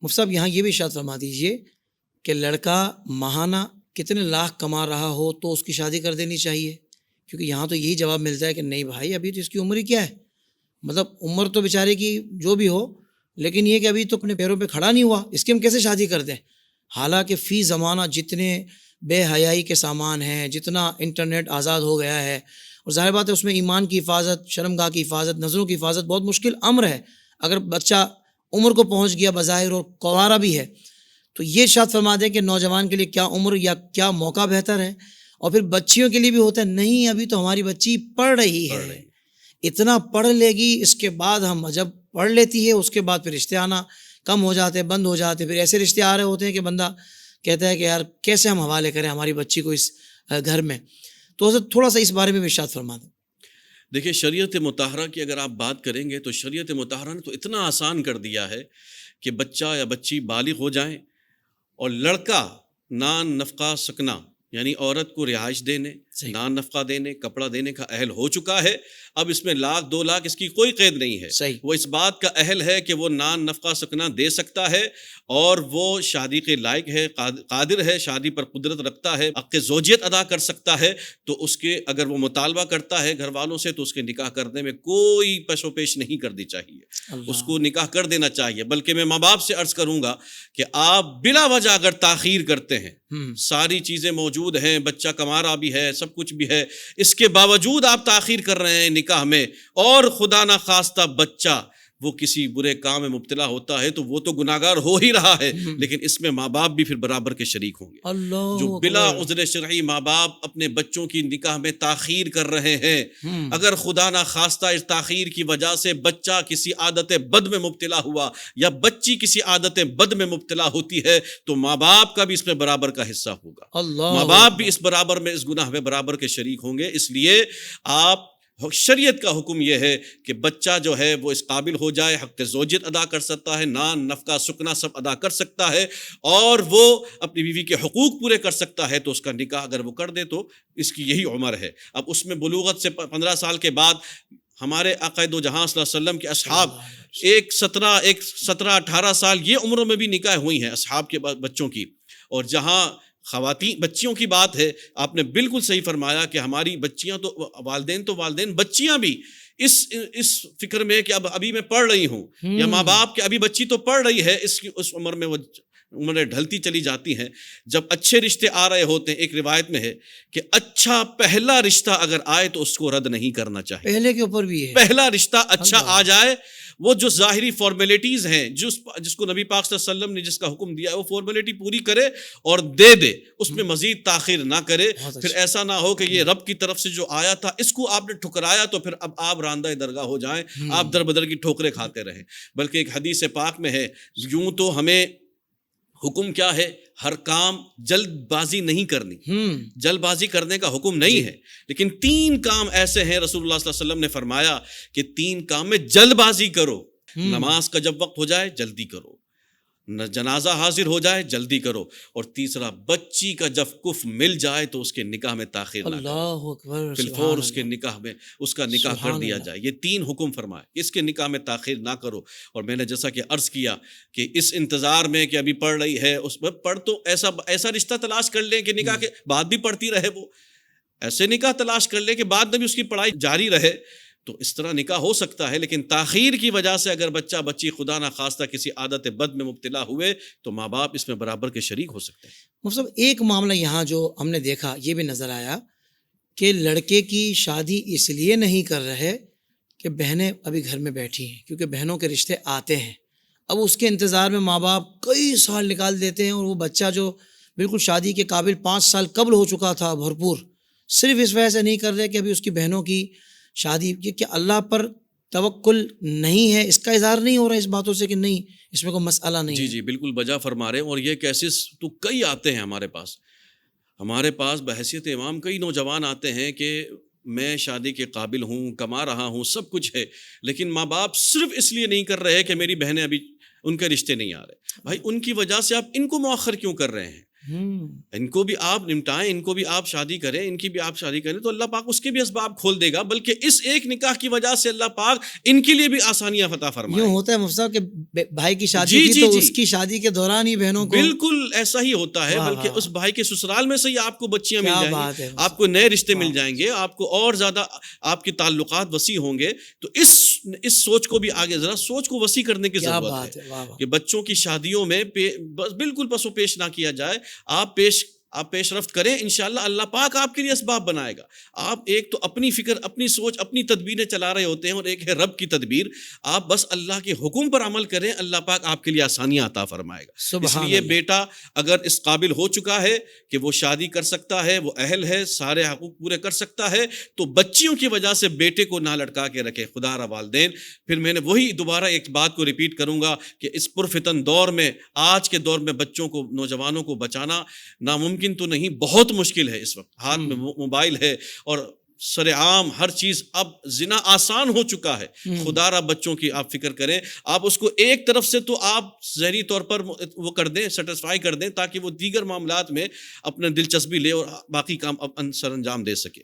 مفتی صاحب یہاں یہ بھی ارشاد فرما دیجئے کہ لڑکا ماہانہ کتنے لاکھ کما رہا ہو تو اس کی شادی کر دینی چاہیے، کیونکہ یہاں تو یہی جواب ملتا ہے کہ نہیں بھائی ابھی تو اس کی عمر ہی کیا ہے، مطلب عمر تو بیچارے کی جو بھی ہو، لیکن یہ کہ ابھی تو اپنے پیروں پہ کھڑا نہیں ہوا، اس کی ہم کیسے شادی کر دیں؟ حالانکہ فی زمانہ جتنے بے حیائی کے سامان ہیں، جتنا انٹرنیٹ آزاد ہو گیا ہے، اور ظاہر بات ہے اس میں ایمان کی حفاظت، شرمگاہ کی حفاظت، نظروں کی حفاظت بہت مشکل امر ہے۔ اگر بچہ عمر کو پہنچ گیا بظاہر اور کنوارا بھی ہے تو یہ ارشاد فرما دیں کہ نوجوان کے لیے کیا عمر یا کیا موقع بہتر ہے؟ اور پھر بچیوں کے لیے بھی ہوتا ہے نہیں ابھی تو ہماری بچی پڑھ رہی ہے، اتنا پڑھ لے گی اس کے بعد ہم جب پڑھ لیتی ہے اس کے بعد پھر رشتے آنا کم ہو جاتے ہیں، بند ہو جاتے ہیں، پھر ایسے رشتے آ رہے ہوتے ہیں کہ بندہ کہتا ہے کہ یار کیسے ہم حوالے کریں ہماری بچی کو اس گھر میں۔ تو حضرت تھوڑا سا اس بارے میں بھی ارشاد فرما دیں۔ دیکھیں شریعت مطہرہ کی اگر آپ بات کریں گے تو شریعت مطہرہ نے تو اتنا آسان کر دیا ہے کہ بچہ یا بچی بالغ ہو جائیں اور لڑکا نان نفقہ سکنا یعنی عورت کو رہائش دینے، نان نفقہ دینے، کپڑا دینے کا اہل ہو چکا ہے۔ اب اس میں لاکھ 2 لاکھ اس کی کوئی قید نہیں ہے، وہ اس بات کا اہل ہے کہ وہ نان نفقہ سکنا دے سکتا ہے اور وہ شادی کے لائق ہے، قادر ہے، شادی پر قدرت رکھتا ہے، حق زوجیت ادا کر سکتا ہے۔ تو اس کے اگر وہ مطالبہ کرتا ہے گھر والوں سے تو اس کے نکاح کرنے میں کوئی پش و پیش نہیں کرنی چاہیے، اس کو نکاح کر دینا چاہیے۔ بلکہ میں ماں باپ سے عرض کروں گا کہ آپ بلا وجہ اگر تاخیر کرتے ہیں، ساری چیزیں موجود ہیں، بچہ کما رہا بھی ہے، سب کچھ بھی ہے، اس کے باوجود آپ تاخیر کر رہے ہیں نکاح میں، اور خدا نہ خواستہ بچہ وہ کسی برے کام میں مبتلا ہوتا ہے تو وہ تو گناہگار ہو ہی رہا ہے، لیکن اس میں ماں باپ بھی پھر برابر کے شریک ہوں گے۔ جو بلا عذر شرعی ماں باپ اپنے بچوں کی نکاح میں تاخیر کر رہے ہیں، اگر خدا نہ خواستہ اس تاخیر کی وجہ سے بچہ کسی عادت بد میں مبتلا ہوا یا بچی کسی عادت بد میں مبتلا ہوتی ہے تو ماں باپ کا بھی اس میں برابر کا حصہ ہوگا، ماں باپ بھی اس برابر میں اس گناہ میں برابر کے شریک ہوں گے۔ اس لیے آپ شریعت کا حکم یہ ہے کہ بچہ جو ہے وہ اس قابل ہو جائے، حق زوجیت ادا کر سکتا ہے، نان نفقہ سکنا سب ادا کر سکتا ہے اور وہ اپنی بیوی کے حقوق پورے کر سکتا ہے، تو اس کا نکاح اگر وہ کر دے تو اس کی یہی عمر ہے۔ اب اس میں بلوغت سے 15 سال کے بعد ہمارے آقا دو جہاں صلی اللہ علیہ وسلم کے اصحاب ایک 17 18 سال یہ عمروں میں بھی نکاح ہوئی ہیں اصحاب کے بچوں کی، اور جہاں خواتین بچیوں کی بات ہے آپ نے بالکل صحیح فرمایا کہ ہماری بچیاں تو والدین بچیاں بھی اس فکر میں کہ اب ابھی میں پڑھ رہی ہوں، یا ماں باپ کہ ابھی بچی تو پڑھ رہی ہے، اس عمر میں وہ عمریں ڈھلتی چلی جاتی ہیں۔ جب اچھے رشتے آ رہے ہوتے ہیں، ایک روایت میں ہے کہ اچھا پہلا رشتہ اگر آئے تو اس کو رد نہیں کرنا چاہیے، پہلے کے اوپر بھی ہے، پہلا رشتہ اچھا آ جائے، وہ جو ظاہری فارمیلٹیز ہیں جس کو نبی پاک صلی اللہ علیہ وسلم نے جس کا حکم دیا ہے وہ فارمیلٹی پوری کرے اور دے دے، اس میں مزید تاخیر نہ کرے۔ پھر ایسا نہ ہو کہ یہ رب کی طرف سے جو آیا تھا اس کو آپ نے ٹھکرایا تو پھر اب آپ راندہ درگاہ ہو جائیں، آپ در بدر کی ٹھوکریں کھاتے رہیں۔ بلکہ ایک حدیث پاک میں ہے، یوں تو ہمیں حکم کیا ہے، ہر کام جلد بازی نہیں کرنی، جلد بازی کرنے کا حکم نہیں ہے، لیکن 3 کام ایسے ہیں رسول اللہ صلی اللہ علیہ وسلم نے فرمایا کہ 3 کام میں جلد بازی کرو۔ نماز کا جب وقت ہو جائے جلدی کرو، جنازہ حاضر ہو جائے جلدی کرو، اور تیسرا بچی کا جب کف مل جائے تو اس کے نکاح میں تاخیر نہ کرو، فی الفور اس کے نکاح میں اس کا نکاح کر دیا جائے۔ یہ 3 حکم فرمائے، اس کے نکاح میں تاخیر نہ کرو۔ اور میں نے جیسا کہ عرض کیا کہ اس انتظار میں کہ ابھی پڑھ رہی ہے، اس میں پڑھ تو ایسا رشتہ تلاش کر لیں کہ نکاح کے بعد بھی پڑھتی رہے، وہ ایسے نکاح تلاش کر لیں کہ بعد میں بھی اس کی پڑھائی جاری رہے، تو اس طرح نکاح ہو سکتا ہے۔ لیکن تاخیر کی وجہ سے اگر بچہ بچی خدا نہ خواستہ کسی عادت بد میں مبتلا ہوئے تو ماں باپ اس میں برابر کے شریک ہو سکتے ہیں۔ مفتی صاحب ایک معاملہ یہاں جو ہم نے دیکھا یہ بھی نظر آیا کہ لڑکے کی شادی اس لیے نہیں کر رہے کہ بہنیں ابھی گھر میں بیٹھی ہیں، کیونکہ بہنوں کے رشتے آتے ہیں، اب اس کے انتظار میں ماں باپ کئی سال نکال دیتے ہیں، اور وہ بچہ جو بالکل شادی کے قابل 5 سال قبل ہو چکا تھا بھرپور، صرف اس وجہ سے نہیں کر رہے کہ ابھی اس کی بہنوں کی شادی، کہ اللہ پر توکل نہیں ہے، اس کا اظہار نہیں ہو رہا اس باتوں سے کہ نہیں اس میں کوئی مسئلہ نہیں ہے۔ جی بالکل بجا فرما رہے ہیں، اور یہ کیسز تو کئی آتے ہیں ہمارے پاس بحیثیت امام کئی نوجوان آتے ہیں کہ میں شادی کے قابل ہوں، کما رہا ہوں، سب کچھ ہے، لیکن ماں باپ صرف اس لیے نہیں کر رہے کہ میری بہنیں ابھی ان کے رشتے نہیں آ رہے۔ بھائی ان کی وجہ سے آپ ان کو مؤخر کیوں کر رہے ہیں؟ ان کو بھی آپ نمٹائیں، ان کو بھی آپ شادی کریں، ان کی بھی آپ شادی کریں، تو اللہ پاک اس کے بھی اسباب کھول دے گا، بلکہ اس ایک نکاح کی وجہ سے اللہ پاک ان کے لیے بھی آسانیاں عطا فرمائے یوں گا۔ ہوتا ہے مفتی صاحب کہ بھائی کی شادی جی کی جی تو جی، اس کی شادی کے دوران ہی بہنوں کو بالکل ایسا ہی ہوتا ہے، واہ بلکہ واہ، اس بھائی کے سسرال میں سے ہی آپ کو بچیاں مل کیا جائیں بات گی، ہے آپ کو نئے رشتے مل واہ، جائیں گے، آپ کو اور زیادہ آپ کے تعلقات وسیع ہوں گے۔ تو اس سوچ کو بھی آگے ذرا سوچ کو وسیع کرنے کی کیا ضرورت ہے بات ہے، واہ واہ، کہ بچوں کی شادیوں میں بس بالکل پسو پیش نہ کیا جائے۔ آپ پیش رفت کریں، انشاءاللہ اللہ پاک آپ کے لیے اسباب بنائے گا۔ آپ ایک تو اپنی فکر، اپنی سوچ، اپنی تدبیریں چلا رہے ہوتے ہیں، اور ایک ہے رب کی تدبیر۔ آپ بس اللہ کے حکم پر عمل کریں، اللہ پاک آپ کے لیے آسانیاں عطا فرمائے گا۔ اس سبحان لیے اللہ، بیٹا اگر اس قابل ہو چکا ہے کہ وہ شادی کر سکتا ہے، وہ اہل ہے، سارے حقوق پورے کر سکتا ہے، تو بچیوں کی وجہ سے بیٹے کو نہ لٹکا کے رکھے، خدا را والدین۔ پھر میں نے وہی دوبارہ ایک بات کو ریپیٹ کروں گا کہ اس پرفتن دور میں، آج کے دور میں بچوں کو، نوجوانوں کو بچانا ناممکن تو نہیں، بہت مشکل ہے۔ اس وقت ہاتھ میں موبائل ہے اور سر عام ہر چیز، اب زنا آسان ہو چکا ہے۔ خدا را بچوں کی آپ فکر کریں، آپ اس کو ایک طرف سے تو آپ ظاہری طور پر وہ کر دیں، سیٹسفائی کر دیں، تاکہ وہ دیگر معاملات میں اپنا دلچسپی لے اور باقی کام سر انجام دے سکے۔